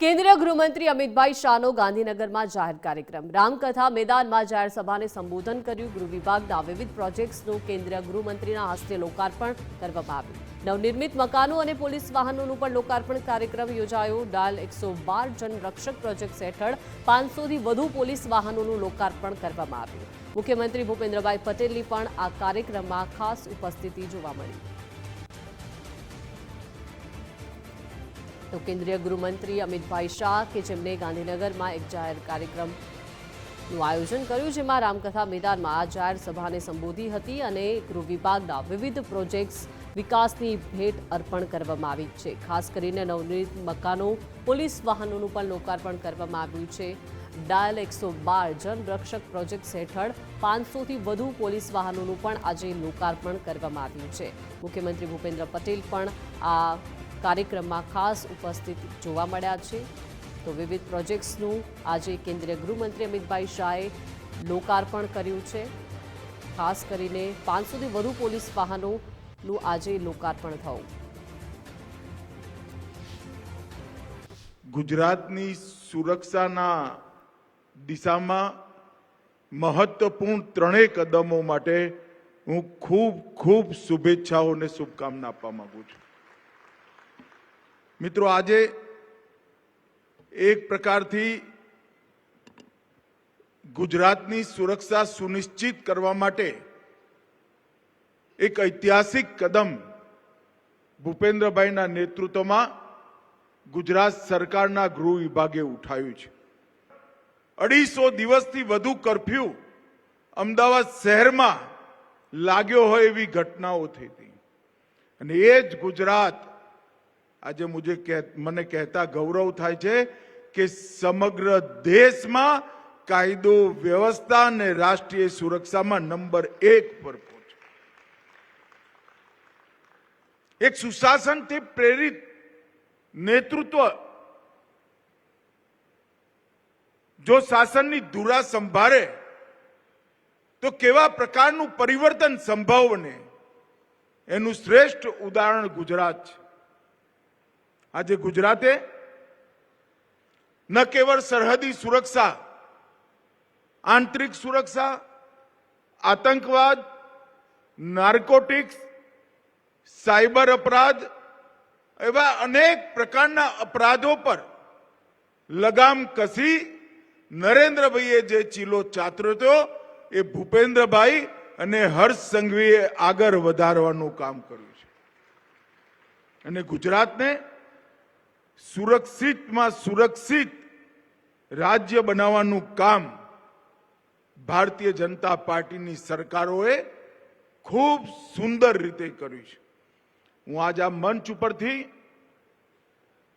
કેન્દ્રીય ગૃહમંત્રી અમિતભાઈ શાહનો ગાંધીનગરમાં જાહેર કાર્યક્રમ રામકથા મેદાનમાં જાહેર સભાને સંબોધન કર્યું। ગૃહ વિભાગના વિવિધ પ્રોજેક્ટ્સનું કેન્દ્રીય ગૃહમંત્રીના હસ્તે લોકાર્પણ કરવામાં આવ્યું। નવનિર્મિત મકાનો અને પોલીસ વાહનોનું પણ લોકાર્પણ કાર્યક્રમ યોજાયો। ડાયલ 112 જનરક્ષક પ્રોજેક્ટ હેઠળ 500થી વધુ પોલીસ વાહનોનું લોકાર્પણ કરવામાં આવ્યું। મુખ્યમંત્રી ભૂપેન્દ્રભાઈ પટેલની પણ આ કાર્યક્રમમાં ખાસ ઉપસ્થિતિ જોવા મળી। तो केंद्रीय गृहमंत्री अमितभाई शाह के जेमने गांधीनगर में एक जाहिर कार्यक्रम आयोजन कर्યું જેમાં રામકથા મેદાનમાં જાહેર સભાને સંબોધી હતી અને ગૃહ વિભાગના વિવિધ પ્રોજેક્ટ્સ વિકાસની ભેટ અર્પણ કરવામાં આવી છે। ખાસ કરીને નવનિર્મિત મકાનો પોલીસ વાહનોનું પણ લોકાર્પણ કરવામાં આવ્યું છે। ડાયલ 112 જનરક્ષક પ્રોજેક્ટ હેઠળ 500થી વધુ પોલીસ વાહનોનું પણ આજે લોકાર્પણ કરવામાં આવ્યું છે। મુખ્યમંત્રી ભૂપેન્દ્ર પટેલ પણ આ કાર્યક્રમમાં ખાસ ઉપસ્થિત જોવા મળ્યા છે। તો વિવિધ પ્રોજેક્ટ્સનું આજે કેન્દ્રીય ગૃહમંત્રી અમિતભાઈ શાહે લોકાર્પણ કર્યું છે। ખાસ કરીને 500થી વધુ પોલીસ વાહનોનું આજે લોકાર્પણ થયું। ગુજરાતની સુરક્ષાના દિશામાં મહત્વપૂર્ણ ત્રણેય કદમો માટે હું ખૂબ શુભેચ્છાઓ અને શુભકામના આપવા માંગુ છું। મિત્રો, આજે એક પ્રકારથી ગુજરાતની સુરક્ષા સુનિશ્ચિત કરવા માટે એક ઐતિહાસિક કદમ ભૂપેન્દ્રભાઈના નેતૃત્વમાં ગુજરાત સરકારના ગૃહ વિભાગે ઉઠાવ્યું છે। 250 દિવસથી વધુ કર્ફ્યુ અમદાવાદ શહેરમાં લાગ્યો હોય એવી ઘટનાઓ થઈ હતી અને એ જ ગુજરાત आज મને કહેતા ગૌરવ થાય છે કે સમગ્ર દેશમાં કાયદો વ્યવસ્થા અને રાષ્ટ્રીય સુરક્ષામાં નંબર 1 પર પહોંચે। એક સુશાસનથી પ્રેરિત નેતૃત્વ જો શાસનની ધુરા સંભાળે તો કેવા પ્રકારનું પરિવર્તન સંભવ બને એનું શ્રેષ્ઠ ઉદાહરણ ગુજરાત છે। आज गुजराते न केवल सरहदी सुरक्षा, आंतरिक सुरक्षा, आतंकवाद, नार्कोटिक्स, साइबर अपराध एवं अनेक प्रकारना अपराधों पर लगाम कसी नरेन्द्रभाईए जे चीलो चातर्यो ए भूपेन्द्रभाई अने हर्ष संघवीए आगर वधारवानुं काम कर्युं छे अने गुजरातने सुरक्षित में सुरक्षित राज्य बनावानुं काम भारतीय जनता पार्टी नी सरकारोए खूब सुंदर रीते कर्युं छे। हूँ आज आ मंच उपरथी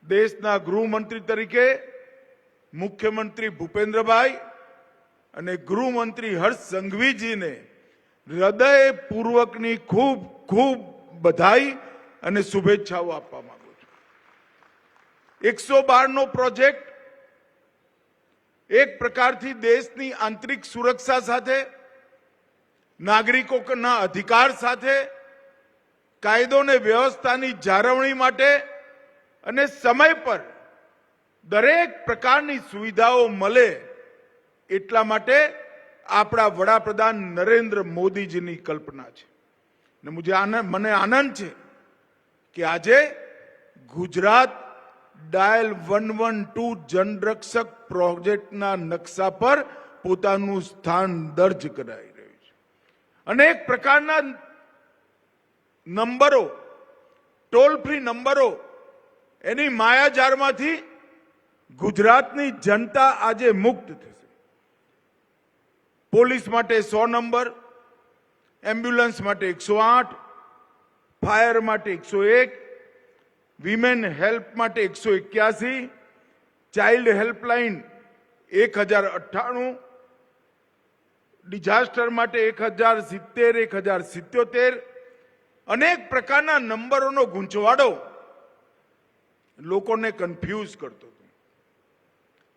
देशना गृहमंत्री तरीके मुख्यमंत्री भूपेन्द्रभाई अने गृहमंत्री हर्ष संघवीजी ने हृदयपूर्वकनी खूब बधाई अने शुभेच्छाओ आपवा मांगु। 112 નો પ્રોજેક્ટ એક પ્રકારથી દેશની આંતરિક સુરક્ષા સાથે નાગરિકોના અધિકાર સાથે કાયદો અને વ્યવસ્થાની જાળવણી માટે અને સમય પર દરેક પ્રકારની સુવિધાઓ મળે એટલા માટે આપણા વડાપ્રધાન નરેન્દ્ર મોદીજીની કલ્પના છે। મને આનંદ છે કે આજે ગુજરાત डायल 112 जनरक्षक प्रोजेक्टना नक्शा पर पोतानुं स्थान दर्ज कराई रह्युं छे। अनेक प्रकारना नंबरो, टोल फ्री नंबरो एनी मायाजाळमांथी गुजरातनी जनता आजे मुक्त थशे। पोलीस माटे 100 नंबर, एम्ब्युलन्स माटे 108, फायर माटे 101, वीमेन हेल्प माटे 181, चाइल्ड हेल्पलाइन 1098, डिजास्टर माटे 1070, 1077 अनेक प्रकारना नंबरोनो गूंचवाड़ो लोकोने कन्फ्यूज करतो हतो।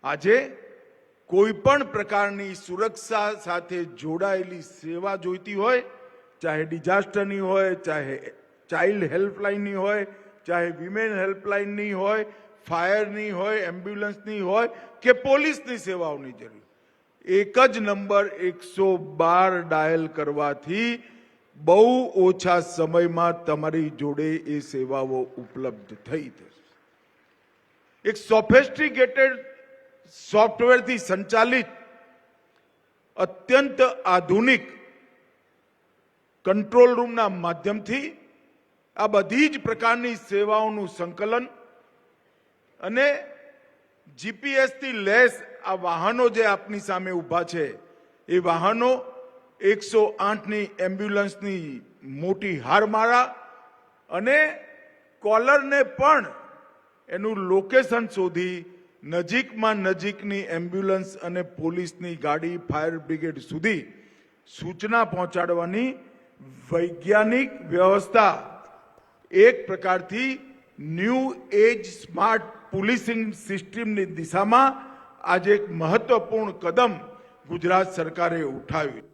आजे कोईपण प्रकारनी सुरक्षा साथे जोड़ायेली सेवा जोईती होय, चाहे डिजास्टरनी होय, चाहे चाइल्ड हेल्पलाइननी होय, चाहे विमेन हेल्पलाइन नहीं होय, ફાયરની હોય, એમ્બ્યુલન્સની હોય કે પોલીસની સેવાઓની જરૂર, એક જ નંબર 112 ડાયલ કરવાથી બહુ ઓછા સમયમાં તમારી જોડે એ સેવાઓ ઉપલબ્ધ થઈ જશે. એક સોફિસ્ટિકેટેડ સોફ્ટવેરથી સંચાલિત અત્યંત આધુનિક કંટ્રોલ રૂમના માધ્યમથી આ બધી જ પ્રકારની સેવાઓનું સંકલન અને જીપીએસથી લેસ આ વાહનો જે આપની સામે ઊભા છે એ વાહનો 108ની એમ્બ્યુલન્સની મોટી હારમાળા અને કોલરને પણ એનું લોકેશન શોધી નજીકમાં નજીકની એમ્બ્યુલન્સ અને પોલીસની ગાડી, ફાયર બ્રિગેડ સુધી સૂચના પહોંચાડવાની વૈજ્ઞાનિક વ્યવસ્થા એક પ્રકારથી ન્યૂ એજ સ્માર્ટ પોલીસિંગ સિસ્ટમની દિશામાં આજે એક મહત્વપૂર્ણ કદમ ગુજરાત સરકારે ઉઠાવ્યું.